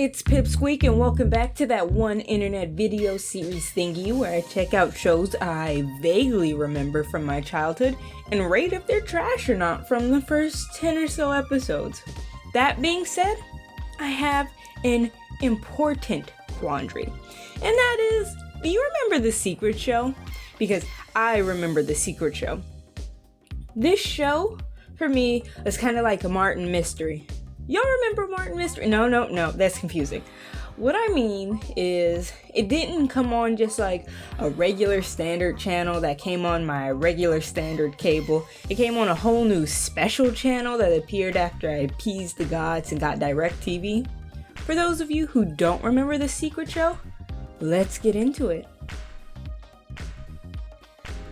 It's Pipsqueak and welcome back to that one internet video series thingy where I check out shows I vaguely remember from my childhood and rate if they're trash or not from the first 10 or so episodes. That being said, I have an important quandary, and that is, do you remember The Secret Show? Because I remember The Secret Show. This show, for me, is kind of like a Martin Mystery. Y'all remember Martin Mystery? No, that's confusing. What I mean is, it didn't come on just like a regular standard channel that came on my regular standard cable. It came on a whole new special channel that appeared after I appeased the gods and got DirecTV. For those of you who don't remember The Secret Show, let's get into it.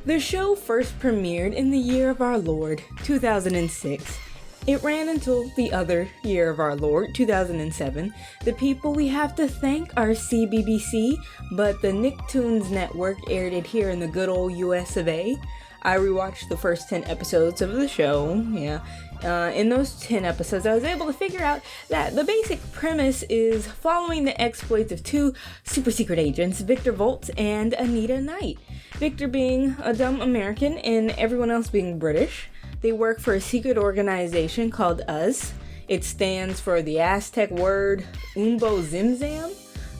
The show first premiered in the year of our Lord, 2006. It ran until the other year of our Lord, 2007. The people we have to thank are CBBC, but the Nicktoons network aired it here in the good old US of A. I rewatched the first 10 episodes of the show, in those 10 episodes, I was able to figure out that the basic premise is following the exploits of two super secret agents, Victor Volts and Anita Knight. Victor being a dumb American and everyone else being British. They work for a secret organization called US. It stands for the Aztec word Umbo Zimzam.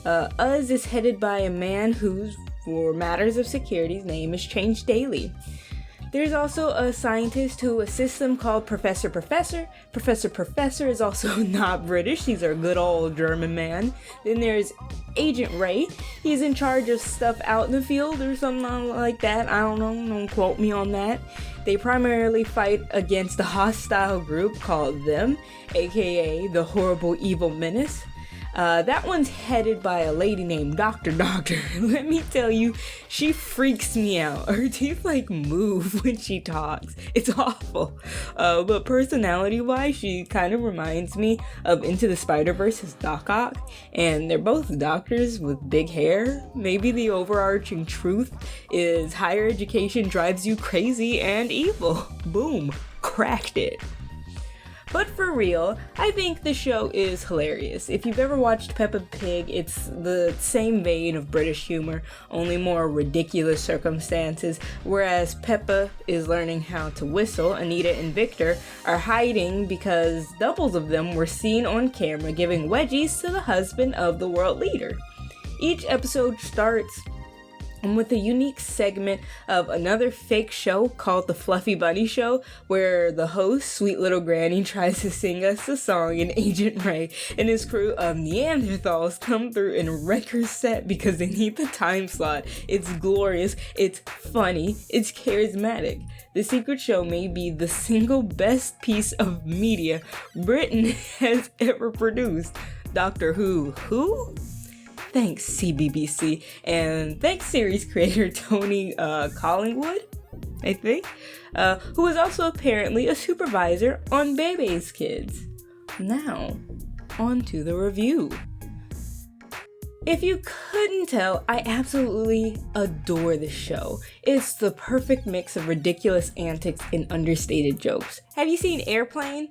US is headed by a man whose, for matters of security's name is changed daily. There's also a scientist who assists them called Professor Professor. Professor Professor is also not British, he's our good old German man. Then there's Agent Ray. He's in charge of stuff out in the field or something like that. I don't know, don't quote me on that. They primarily fight against a hostile group called Them, aka the Horrible Evil Menace. That one's headed by a lady named Dr. Let me tell you, she freaks me out. Her teeth move when she talks. It's awful. But personality-wise, she kind of reminds me of Into the Spider-Verse's Doc Ock. And they're both doctors with big hair. Maybe the overarching truth is higher education drives you crazy and evil. Boom. Cracked it. But for real, I think the show is hilarious. If you've ever watched Peppa Pig, it's the same vein of British humor, only more ridiculous circumstances. Whereas Peppa is learning how to whistle, Anita and Victor are hiding because doubles of them were seen on camera giving wedgies to the husband of the world leader. Each episode starts with a unique segment of another fake show called The Fluffy Bunny Show, where the host, Sweet Little Granny, tries to sing us a song and Agent Ray and his crew of Neanderthals come through and wreck her set because they need the time slot. It's glorious, it's funny, it's charismatic. The Secret Show may be the single best piece of media Britain has ever produced. Doctor Who? Thanks, CBBC, and thanks series creator Tony Collingwood, I think, who is also apparently a supervisor on Bebe's Kids. Now, on to the review. If you couldn't tell, I absolutely adore this show. It's the perfect mix of ridiculous antics and understated jokes. Have you seen Airplane?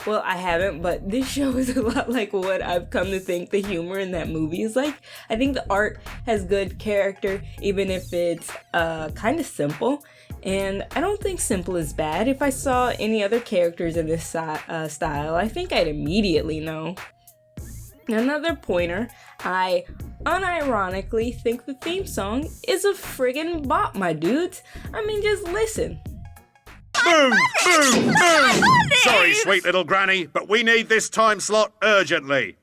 Well, I haven't, but this show is a lot like what I've come to think the humor in that movie is like. I think the art has good character, even if it's kind of simple. And I don't think simple is bad. If I saw any other characters in this style, I think I'd immediately know. Another pointer, I unironically think the theme song is a friggin' bop, my dudes. I mean, just listen. Boom! Boom! Boom! Sorry, sweet little granny, but we need this time slot urgently.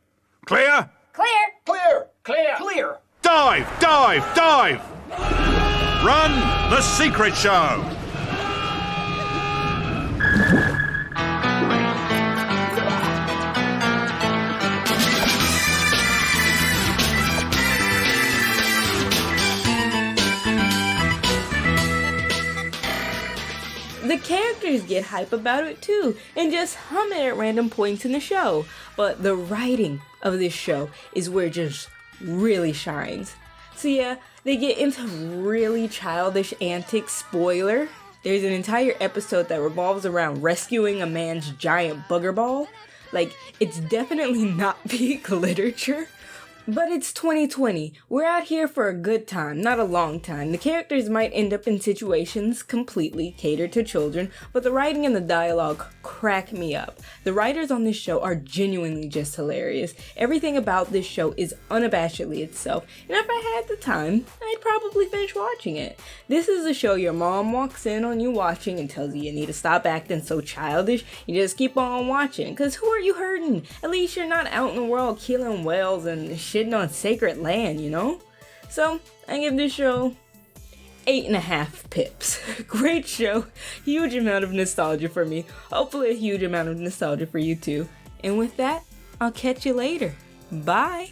Clear? Clear! Clear! Clear! Clear! Dive! Dive! Dive! Run The Secret Show! The characters get hype about it too, and just hum it at random points in the show. But the writing of this show is where it just really shines. So yeah, they get into really childish antics. Spoiler, there's an entire episode that revolves around rescuing a man's giant booger ball. Like, it's definitely not peak literature. But it's 2020. We're out here for a good time, not a long time. The characters might end up in situations completely catered to children, but the writing and the dialogue crack me up. The writers on this show are genuinely just hilarious. Everything about this show is unabashedly itself, and if I had the time, I'd probably finish watching it. This is a show your mom walks in on you watching and tells you need to stop acting so childish. You just keep on watching, cause who are you hurting? At least you're not out in the world killing whales and shitting on sacred land, you know? So, I give this show 8.5 pips. Great show, huge amount of nostalgia for me, hopefully a huge amount of nostalgia for you too. And with that, I'll catch you later. Bye!